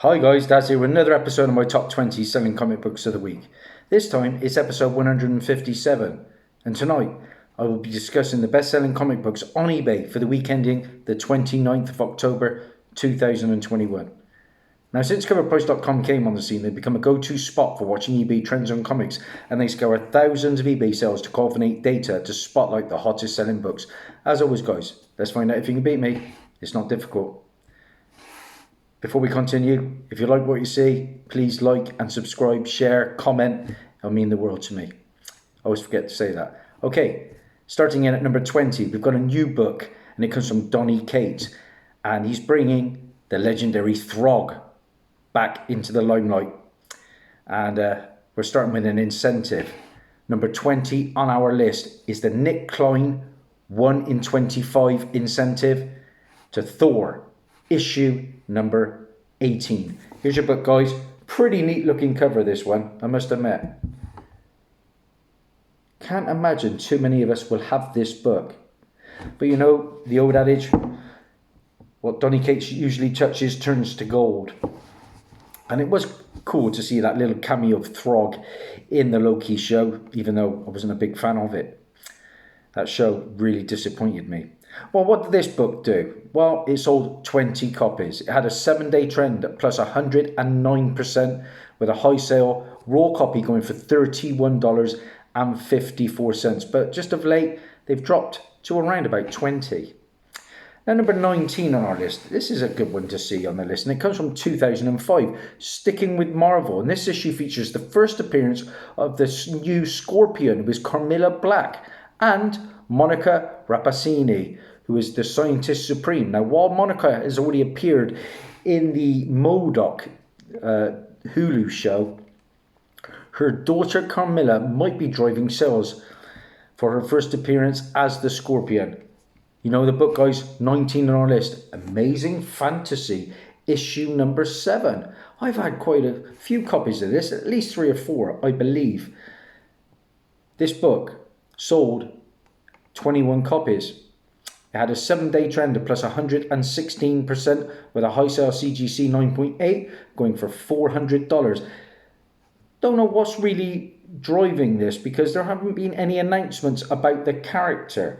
Hi guys, Dazzie with another episode of my top 20 selling comic books of the week. This time it's episode 157, and tonight I will be discussing the best-selling comic books on eBay for the week ending the 29th of October 2021. Now, since coverprice.com came on the scene, they've become a go-to spot for watching eBay trends on comics, and they scour thousands of eBay sales to culminate data to spotlight the hottest selling books. As always guys, let's find out if you can beat me. It's not difficult. Before we continue, if you like what you see, please like and subscribe, share, comment. It'll mean the world to me. I always forget to say that. Okay, starting in at number 20, we've got a new book, and it comes from Donny Cates, and he's bringing the legendary Throg back into the limelight. And we're starting with an incentive. Number 20 on our list is the Nick Klein 1 in 25 incentive to Thor, issue number 18. Here's your book, guys. Pretty neat looking cover, this one, I must admit. Can't imagine too many of us will have this book. But you know, the old adage, what Donny Cates usually touches turns to gold. And it was cool to see that little cameo of Throg in the Loki show, even though I wasn't a big fan of it. That show really disappointed me. Well, what did this book do? Well, it sold 20 copies. It had a 7-day trend at plus 109%, with a high sale raw copy going for $31.54. But just of late, they've dropped to around about 20. Now, number 19 on our list. This is a good one to see on the list, and it comes from 2005, sticking with Marvel. And this issue features the first appearance of the new Scorpion, who is Carmilla Black, and Monica Rapacini, who is the Scientist Supreme. Now, while Monica has already appeared in the MODOK Hulu show, her daughter Carmilla might be driving sales for her first appearance as the Scorpion. You know the book, guys, 19 on our list, Amazing Fantasy, issue number 7. I've had quite a few copies of this, at least 3 or 4, I believe. This book sold 21 copies. It had a 7-day trend of plus 116%, with a high sale CGC 9.8 going for $400. Don't know what's really driving this, because there haven't been any announcements about the character.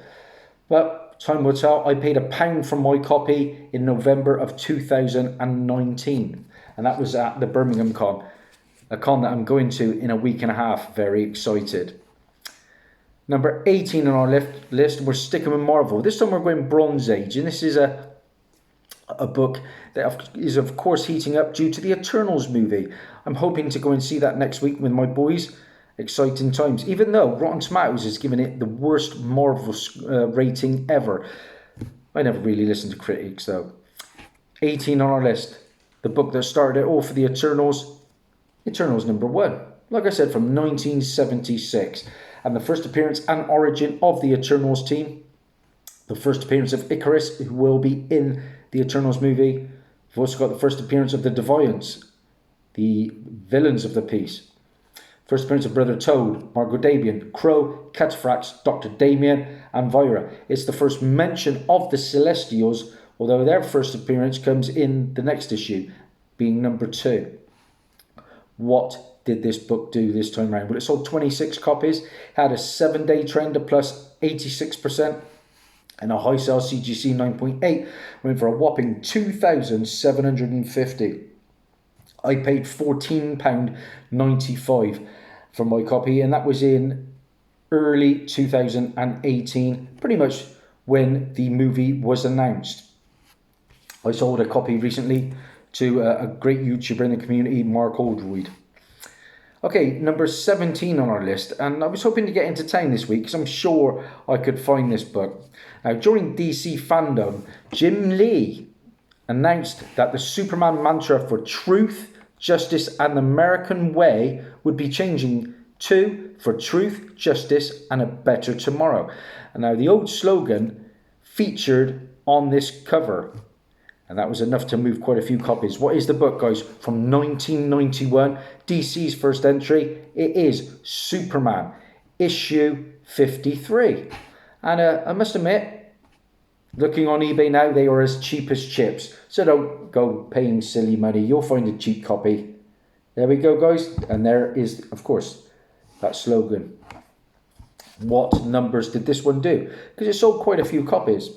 But time will tell. I paid £1 for my copy in November of 2019, and that was at the Birmingham Con, a con that I'm going to in a week and a half. Very excited. Number 18 on our list, we're sticking with Marvel. This time we're going Bronze Age, and this is a book that is of course heating up due to the Eternals movie. I'm hoping to go and see that next week with my boys. Exciting times, even though Rotten Tomatoes has given it the worst Marvel rating ever. I never really listen to critics though. 18 on our list, the book that started it all for the Eternals, Eternals number 1. Like I said, from 1976. And the first appearance and origin of the Eternals team. The first appearance of Icarus, who will be in the Eternals movie. We've also got the first appearance of the Deviants, the villains of the piece. First appearance of Brother Toad, Margot Dabian, Crow, Cataphracts, Dr. Damien, and Vira. It's the first mention of the Celestials, although their first appearance comes in the next issue, being number 2. What did this book do this time around? Well, it sold 26 copies, had a 7-day trend of plus 86%, and a high sale CGC 9.8, went for a whopping $2,750. I paid £14.95 for my copy, and that was in early 2018, pretty much when the movie was announced. I sold a copy recently to a great YouTuber in the community, Mark Oldroyd. Okay, number 17 on our list, and I was hoping to get into town this week because I'm sure I could find this book. Now, during DC fandom, Jim Lee announced that the Superman mantra for truth, justice, and the American way would be changing to for truth, justice, and a better tomorrow. And now the old slogan featured on this cover, and that was enough to move quite a few copies. What is the book, guys? From 1991, DC's first entry. It is Superman, issue 53. And I must admit, Looking on eBay now, they are as cheap as chips. So don't go paying silly money. You'll find a cheap copy. There we go, guys. And there is, of course, that slogan. What numbers did this one do? Because it sold quite a few copies.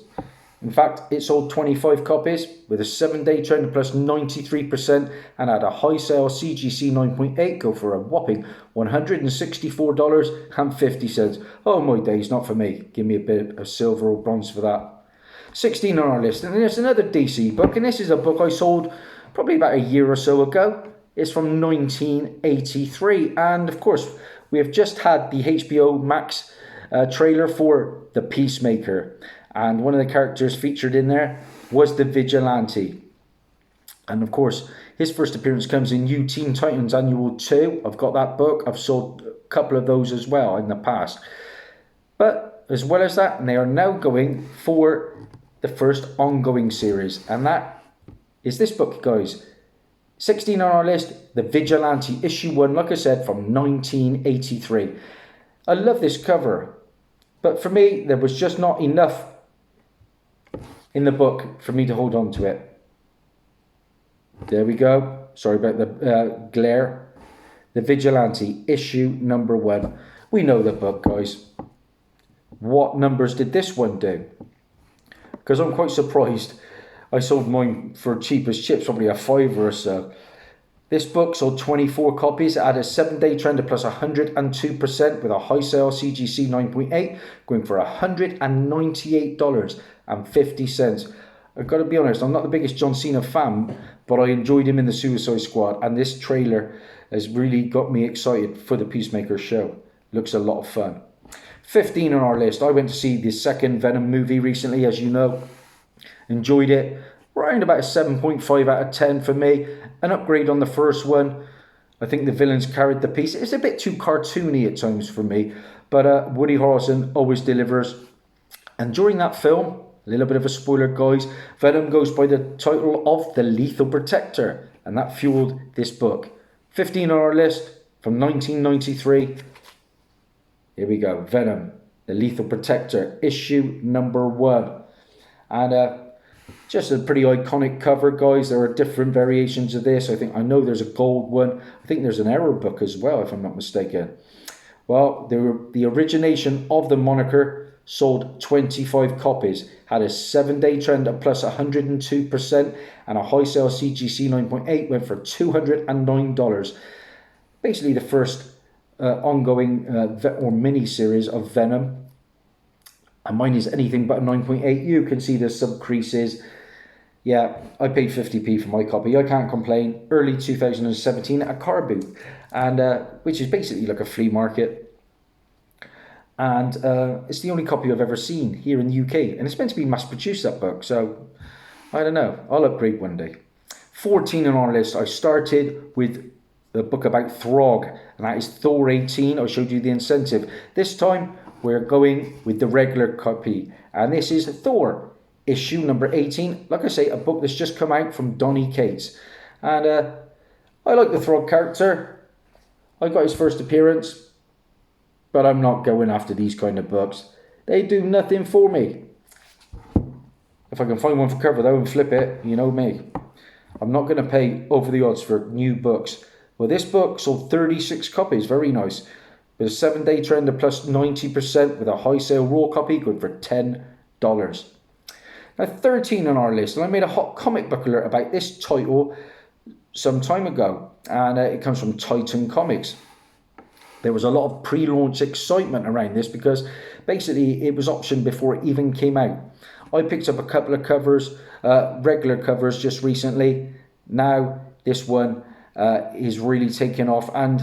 In fact, it sold 25 copies with a 7-day trend plus 93% and had a high sale CGC 9.8 go for a whopping $164.50. Oh my days, not for me. Give me a bit of silver or bronze for that. 16 on our list, and there's another DC book, and this is a book I sold probably about a year or so ago. It's from 1983, and of course we have just had the HBO Max trailer for The Peacemaker, and one of the characters featured in there was the Vigilante, and of course his first appearance comes in New Teen Titans Annual 2. I've got that book. I've sold a couple of those as well in the past, but as well as that, they are now going for the first ongoing series, and that is this book, guys. 16 on our list, The Vigilante, issue 1, like I said, from 1983. I love this cover, but for me, there was just not enough in the book for me to hold on to it. There we go. Sorry about the glare. The Vigilante, issue number 1. We know the book, guys. What numbers did this one do? Because I'm quite surprised. I sold mine for cheap as chips, probably a $5 or so. This book sold 24 copies. It had a 7-day trend of plus 102% with a high sale CGC 9.8 going for $198.50. I've got to be honest, I'm not the biggest John Cena fan, but I enjoyed him in the Suicide Squad, and this trailer has really got me excited for the Peacemaker show. Looks a lot of fun. 15 on our list. I went to see the second Venom movie recently, as you know. Enjoyed it. Around about a 7.5 out of 10 for me. An upgrade on the first one. I think the villains carried the piece. It's a bit too cartoony at times for me, but Woody Harrelson always delivers. And during that film, a little bit of a spoiler, guys, Venom goes by the title of The Lethal Protector, and that fueled this book. 15 on our list from 1993. Here we go, Venom, The Lethal Protector, issue number 1. And just a pretty iconic cover, guys. There are different variations of this. I know there's a gold one. I think there's an error book as well, if I'm not mistaken. Well, the origination of the moniker sold 25 copies, had a 7-day trend of plus 102%, and a high sale CGC 9.8 went for $209. Basically the first ongoing or mini series of Venom, and mine is anything but a 9.8. You can see there's some creases. Yeah, I paid 50p for my copy. I can't complain. Early 2017 at a car boot, and which is basically like a flea market, and it's the only copy I've ever seen here in the UK, and it's meant to be mass produced, that book, so I don't know, I'll upgrade one day. 14 on our list, I started with the book about Throg, and that is Thor 18. I showed you the incentive. This time we're going with the regular copy, and this is Thor issue number 18. Like I say, a book that's just come out from Donny Cates, and I like the Throg character. I got his first appearance, but I'm not going after these kind of books. They do nothing for me. If I can find one for cover though and flip it, you know me, I'm not going to pay over the odds for new books. Well, this book sold 36 copies, very nice, with a 7-day trend of plus 90% with a high sale raw copy good for $10. Now 13 on our list, and I made a hot comic book alert about this title some time ago, and it comes from Titan Comics. There was a lot of pre-launch excitement around this because basically it was optioned before it even came out. I picked up a couple of covers, regular covers just recently. Now this one is really taking off, and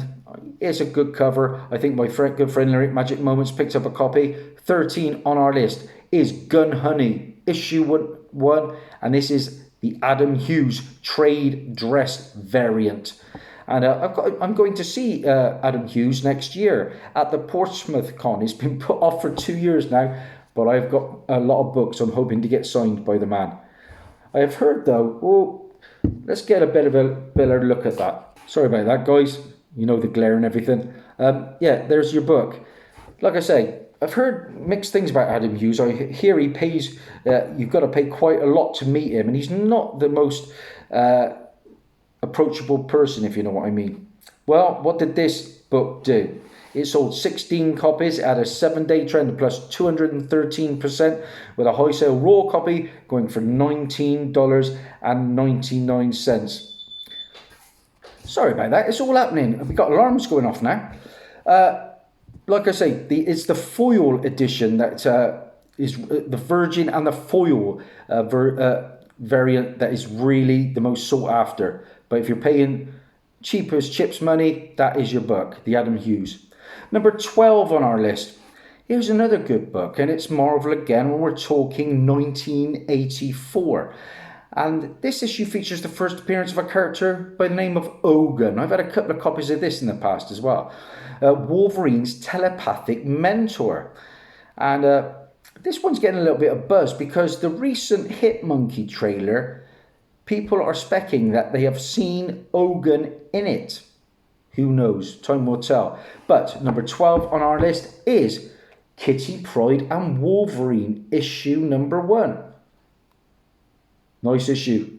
it's a good cover. I think my good friend Lyric Magic Moments picked up a copy. 13 on our list is Gun Honey, issue 1, and this is the Adam Hughes trade dress variant. And I'm going to see Adam Hughes next year at the Portsmouth Con. It's been put off for 2 years now, but I've got a lot of books I'm hoping to get signed by the man. I have heard though, let's get a bit of a better look at that. Sorry about that, guys. You know, the glare and everything. Yeah, there's your book. Like I say, I've heard mixed things about Adam Hughes. I hear he pays, you've got to pay quite a lot to meet him, and he's not the most approachable person, if you know what I mean. Well, what did this book do? It sold 16 copies at a 7-day trend plus 213%, with a high sale raw copy going for $19.99. Sorry about that, it's all happening. We've got alarms going off now. Like I say, it's the foil edition that is the virgin and the foil variant that is really the most sought after. But if you're paying cheap as chips money, that is your book, the Adam Hughes. Number 12 on our list. Here's another good book, and it's Marvel again when we're talking 1984. And this issue features the first appearance of a character by the name of Ogun. I've had a couple of copies of this in the past as well. Wolverine's telepathic mentor. And this one's getting a little bit of buzz because the recent Hit Monkey trailer, people are specking that they have seen Ogun in it. Who knows? Time will tell. But number 12 on our list is Kitty Pryde and Wolverine, issue number 1. Nice issue.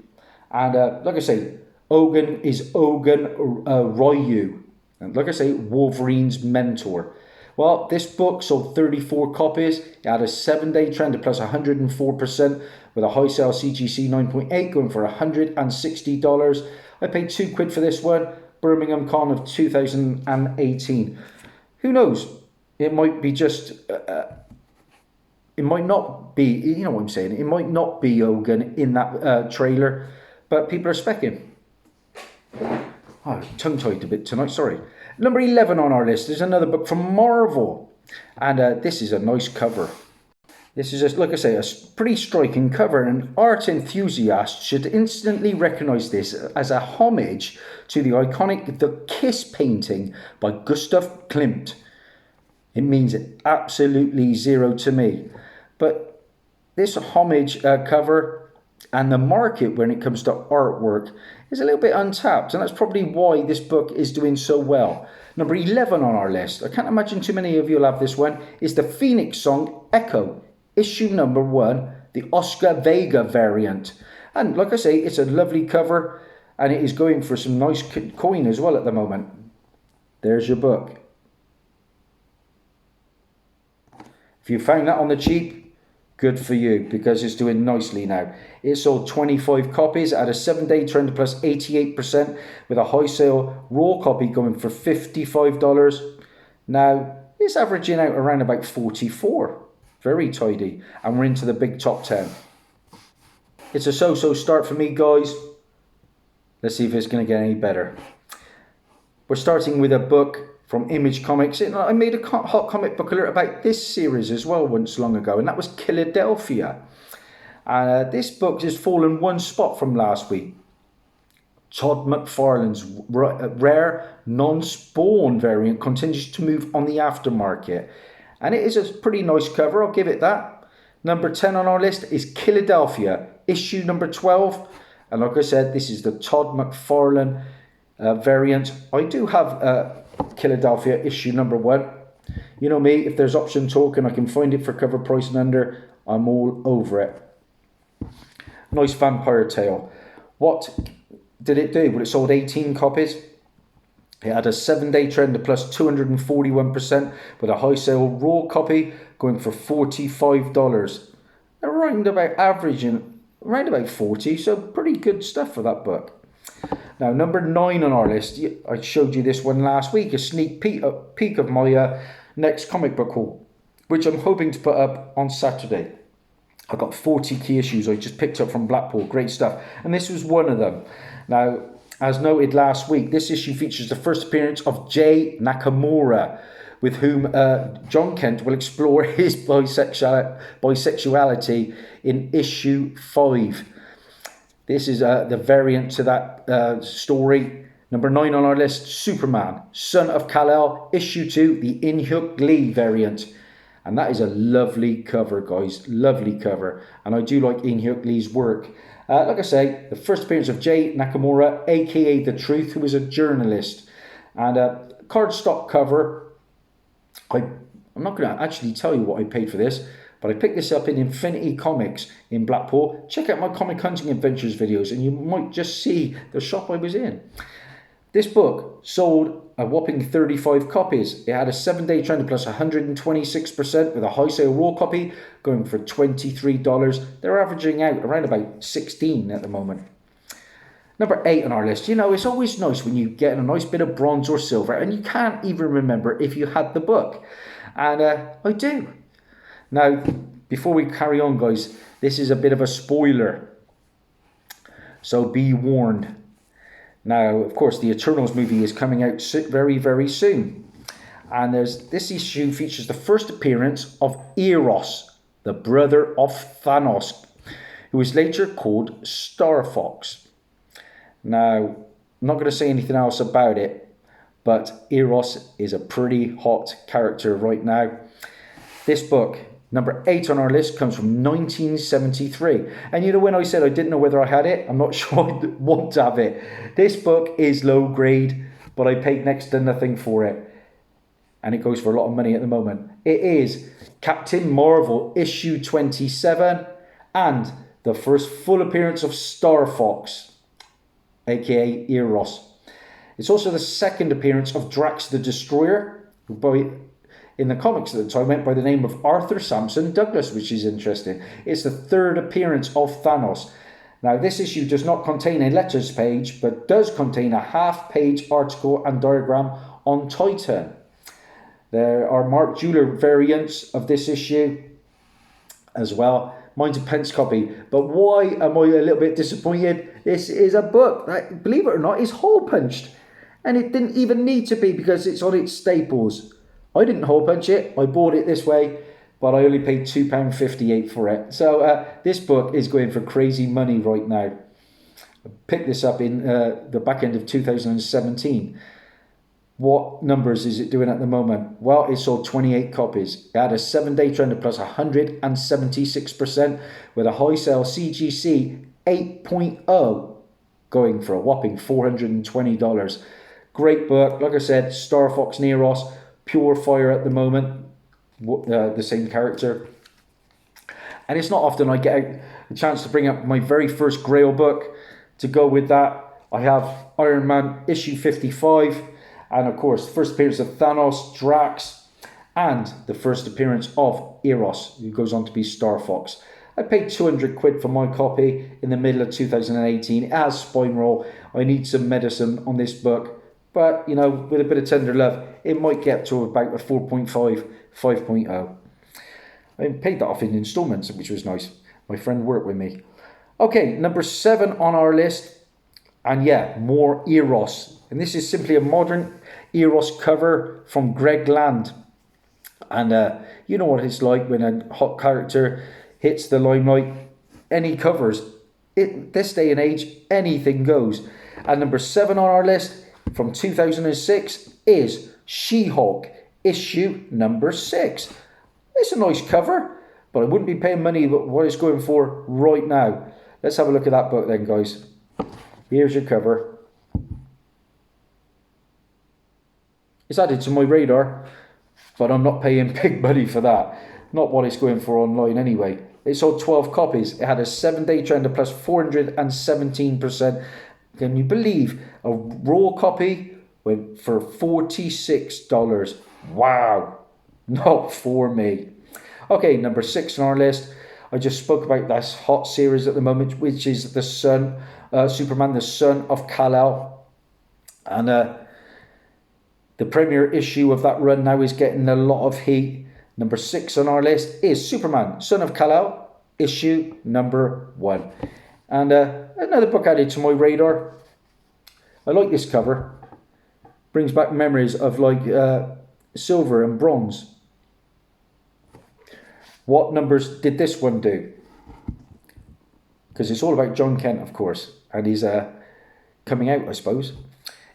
And like I say, Ogun is Ogun Ryu. And like I say, Wolverine's mentor. Well, this book sold 34 copies. It had a 7-day trend of plus 104%, with a high sale CGC 9.8 going for $160. I paid £2 for this one. Birmingham Con of 2018. Who knows? It might be just... it might not be, you know what I'm saying, it might not be Ogun in that trailer, but people are specking. Oh, tongue-tied a bit tonight, sorry. Number 11 on our list is another book from Marvel, and this is a nice cover. This is, like I say, a pretty striking cover, and art enthusiasts should instantly recognise this as a homage to the iconic The Kiss painting by Gustav Klimt. It means absolutely zero to me. But this homage cover and the market when it comes to artwork is a little bit untapped, and that's probably why this book is doing so well. Number 11 on our list, I can't imagine too many of you will have this one, is the Phoenix song Echo, issue number 1, the Oscar Vega variant. And like I say, it's a lovely cover, and it is going for some nice coin as well at the moment. There's your book. If you found that on the cheap, good for you, because it's doing nicely now. It sold 25 copies at a 7-day trend plus 88%, with a high sale raw copy going for $55. Now, it's averaging out around about 44. Very tidy. And we're into the big top 10. It's a so-so start for me, guys. Let's see if it's going to get any better. We're starting with a book from Image Comics. I made a hot comic book alert about this series as well once long ago, and that was Philadelphia. This book has fallen one spot from last week. Todd McFarlane's rare non-spawn variant continues to move on the aftermarket, and it is a pretty nice cover, I'll give it that. Number 10 on our list is Philadelphia, issue number 12, and like I said, this is the Todd McFarlane variant. I do have Philadelphia issue number 1. You know me, if there's option talk and I can find it for cover price and under, I'm all over it. Nice vampire tale. What did it do? Well, it sold 18 copies. It had a 7-day trend of plus 241%, with a high sale raw copy going for $45. Around about averaging around about 40, so pretty good stuff for that book. Now, number 9 on our list, I showed you this one last week, a sneak peek of my next comic book haul, which I'm hoping to put up on Saturday. I've got 40 key issues I just picked up from Blackpool, great stuff, and this was one of them. Now, as noted last week, this issue features the first appearance of Jay Nakamura, with whom John Kent will explore his bisexuality in issue 5. This is the variant to that story. Number 9 on our list, Superman, Son of Kal-El, issue 2, the In-Hyuk Lee variant. And that is a lovely cover, guys. Lovely cover. And I do like In-Hyuk Lee's work. Like I say, the first appearance of Jay Nakamura, a.k.a. The Truth, who was a journalist. And cardstock cover. I I'm not going to actually tell you what I paid for this, but I picked this up in Infinity Comics in Blackpool. Check out my Comic Hunting Adventures videos and you might just see the shop I was in. This book sold a whopping 35 copies. It had a 7-day trend plus 126% with a high sale raw copy going for $23. They're averaging out around about 16 at the moment. Number 8 on our list. You know, it's always nice when you get a nice bit of bronze or silver and you can't even remember if you had the book. And I do. Now, before we carry on, guys, this is a bit of a spoiler. So be warned. Now, of course, the Eternals movie is coming out very, very soon. And this issue features the first appearance of Eros, the brother of Thanos, who was later called Star Fox. Now, I'm not going to say anything else about it, but Eros is a pretty hot character right now. This book, number 8 on our list, comes from 1973. And you know, when I said I didn't know whether I had it, I'm not sure I want to have it. This book is low grade, but I paid next to nothing for it. And it goes for a lot of money at the moment. It is Captain Marvel issue 27 and the first full appearance of Star Fox, aka Eros. It's also the second appearance of Drax the Destroyer, who in the comics at the time went by the name of Arthur Sampson Douglas, which is interesting. It's the third appearance of Thanos. Now, this issue does not contain a letters page, but does contain a half-page article and diagram on Titan. There are Mark Jeweller variants of this issue as well. Mine's a pence copy. But why am I a little bit disappointed? This is a book that, believe it or not, is hole punched. And it didn't even need to be because it's on its staples. I didn't hole punch it. I bought it this way, but I only paid £2.58 for it. So this book is going for crazy money right now. I picked this up in the back end of 2017. What numbers is it doing at the moment? Well, it sold 28 copies. It had a 7-day trend of plus 176% with a high sale CGC 8.0 going for a whopping $420. Great book. Like I said, Star Fox Neros, pure fire at the moment. The same character. And it's not often I get a chance to bring up my very first Grail book. To go with that, I have Iron Man issue 55. And of course, first appearance of Thanos, Drax, and the first appearance of Eros, who goes on to be Star Fox. I paid 200 quid for my copy in the middle of 2018. It has spine roll. I need some medicine on this book. But, you know, with a bit of tender love, it might get to about a 4.5, 5.0. I paid that off in installments, which was nice. My friend worked with me. Okay, number 7 on our list. And yeah, more Eros. And this is simply a modern Eros cover from Greg Land. And you know what it's like when a hot character hits the limelight. Any covers. This day and age, anything goes. And number 7 on our list from 2006 is She-Hulk, issue number 6. It's a nice cover, but I wouldn't be paying money what it's going for right now. Let's have a look at that book then, guys. Here's your cover. It's added to my radar, but I'm not paying big money for that. Not what it's going for online anyway. It sold 12 copies. It had a 7-day trend of plus 417%. Can you believe a raw copy went for $46? Wow. Not for me. Okay, number 6 on our list. I just spoke about this hot series at the moment, which is the Superman, the Son of Kal-El. And the premiere issue of that run now is getting a lot of heat. Number 6 on our list is Superman, Son of Kal-El, issue number 1. And another book added to my radar. I like this cover. Brings back memories of like silver and bronze. What numbers did this one do? Because it's all about John Kent, of course. And he's coming out, I suppose.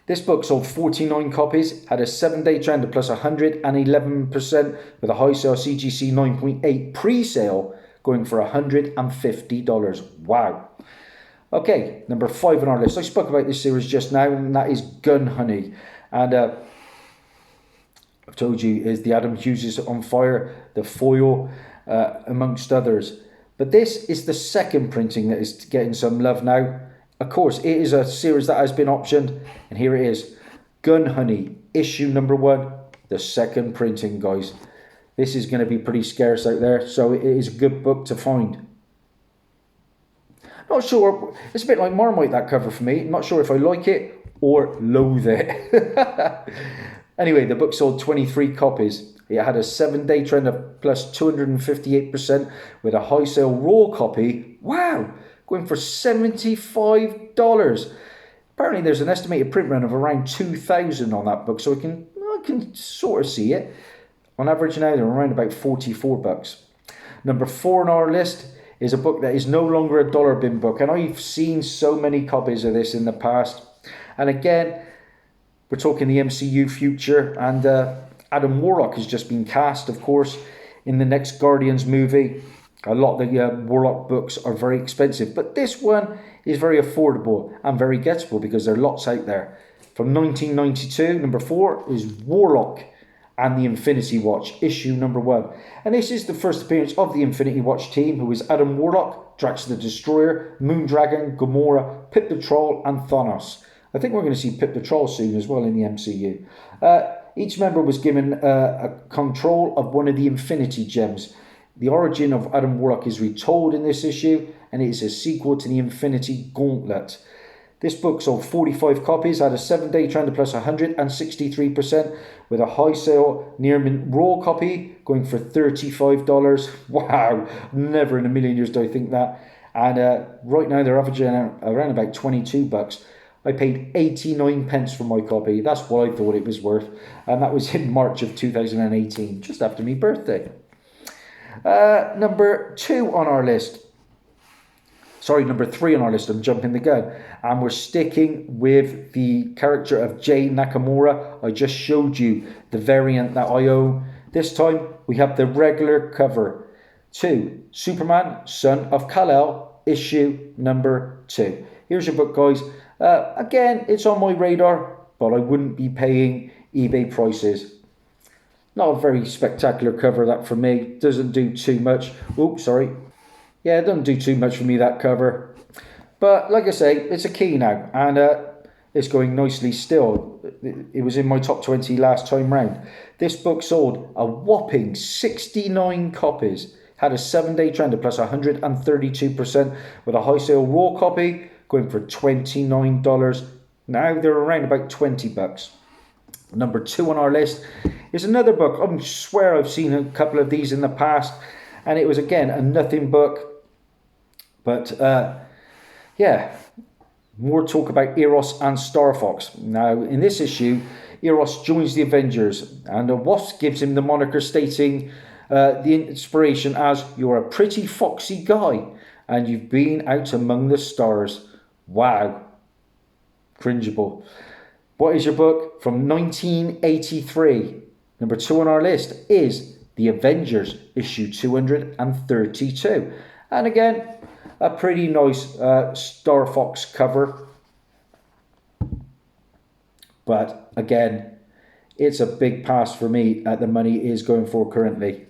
This book sold 49 copies, had a 7-day trend of plus 111% with a high sale CGC 9.8 pre-sale going for $150. Wow. Okay, number 5 on our list. I spoke about this series just now, and that is Gun Honey. And I've told you, is the Adam Hughes on Fire, the foil, amongst others. But this is the second printing that is getting some love now. Of course, it is a series that has been optioned, and here it is. Gun Honey, issue number 1, the second printing, guys. This is going to be pretty scarce out there, so it is a good book to find. Not sure, it's a bit like Marmite, that cover for me. Not sure if I like it or loathe it. Anyway, the book sold 23 copies. It had a 7-day trend of plus 258% with a high sale raw copy. Wow, going for $75. Apparently there's an estimated print run of around 2,000 on that book, so I can sort of see it. On average now, they're around about $44. Number 4 on our list is a book that is no longer a dollar bin book, and I've seen so many copies of this in the past. And again, we're talking the MCU future, and Adam Warlock has just been cast, of course, in the next Guardians movie. A lot of the Warlock books are very expensive, but this one is very affordable and very gettable because there are lots out there. From 1992, number 4 is Warlock and the Infinity Watch, issue number 1. And this is the first appearance of the Infinity Watch team, who is Adam Warlock, Drax the Destroyer, Moondragon, Gamora, Pip the Troll, and Thanos. I think we're going to see Pip the Troll soon as well in the MCU. Each member was given a control of one of the Infinity Gems. The origin of Adam Warlock is retold in this issue, and it is a sequel to the Infinity Gauntlet. This book sold 45 copies, had a 7-day trend of plus 163%, with a high sale near mint raw copy going for $35. Wow, never in a million years do I think that. And right now they're averaging around about $22. I paid 89 pence for my copy. That's what I thought it was worth. And that was in March of 2018, just after my birthday. Number 2 on our list. Sorry, number 3 on our list. I'm jumping the gun. And we're sticking with the character of Jay Nakamura. I just showed you the variant that I own. This time we have the regular cover. 2, Superman, Son of Kal-El, issue number 2. Here's your book, guys. Again, it's on my radar, but I wouldn't be paying eBay prices. Not a very spectacular cover, that for me. Doesn't do too much. Oops, sorry. Yeah, it doesn't do too much for me, that cover. But like I say, it's a key now, and it's going nicely still. It was in my top 20 last time round. This book sold a whopping 69 copies. Had a 7-day trend of plus 132% with a high sale raw copy going for $29. Now they're around about $20. Number 2 on our list is another book. I swear I've seen a couple of these in the past, and it was again a nothing book. But yeah, more talk about Eros and Star Fox. Now in this issue, Eros joins the Avengers, and Wasp gives him the moniker, stating the inspiration as, "You're a pretty foxy guy, and you've been out among the stars." Wow, cringeable. What is your book? From 1983. Number 2 on our list is The Avengers, issue 232. And again, a pretty nice Star Fox cover. But again, it's a big pass for me at the money it is going for currently.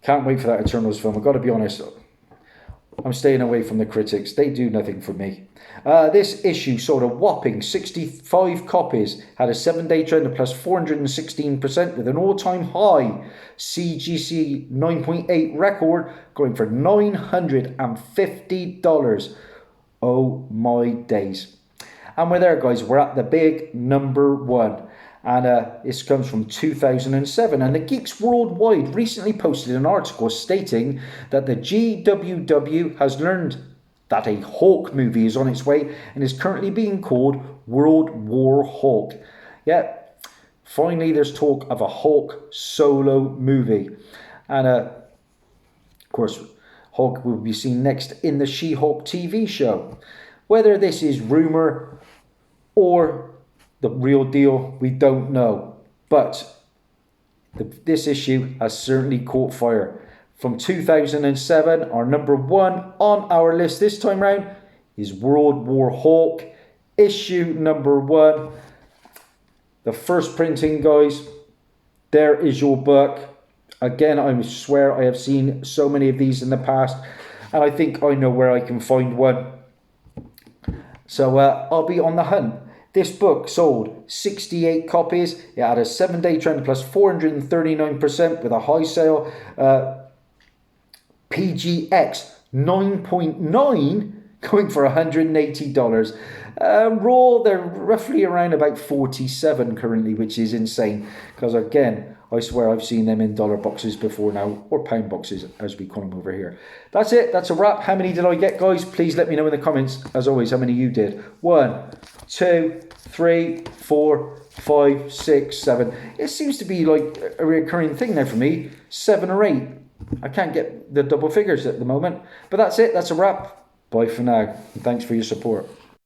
Can't wait for that Eternals film. I've got to be honest. I'm staying away from the critics. They do nothing for me. This issue sold a whopping 65 copies, had a 7-day trend of plus 416% with an all-time high CGC 9.8 record going for $950. Oh my days. And we're there, guys. We're at the big number 1. And this comes from 2007. And the Geeks Worldwide recently posted an article stating that the GWW has learned that a Hulk movie is on its way and is currently being called World War Hulk. Yeah, finally there's talk of a Hulk solo movie. And of course, Hulk will be seen next in the She-Hulk TV show. Whether this is rumour or the real deal, we don't know. But this issue has certainly caught fire. From 2007, our number 1 on our list this time round is World War Hulk, issue number 1. The first printing, guys. There is your book. Again, I swear I have seen so many of these in the past, and I think I know where I can find one. So I'll be on the hunt. This book sold 68 copies. It had a 7-day trend plus 439% with a high sale. PGX 9.9 going for $180. Raw, they're roughly around about 47 currently, which is insane. Because again, I swear I've seen them in dollar boxes before now, or pound boxes as we call them over here. That's it. That's a wrap. How many did I get, guys? Please let me know in the comments, as always, how many you did. 1, 2, 3, 4, 5, 6, 7. It seems to be like a recurring thing now for me. 7 or 8. I can't get the double figures at the moment. But that's it. That's a wrap. Bye for now. And thanks for your support.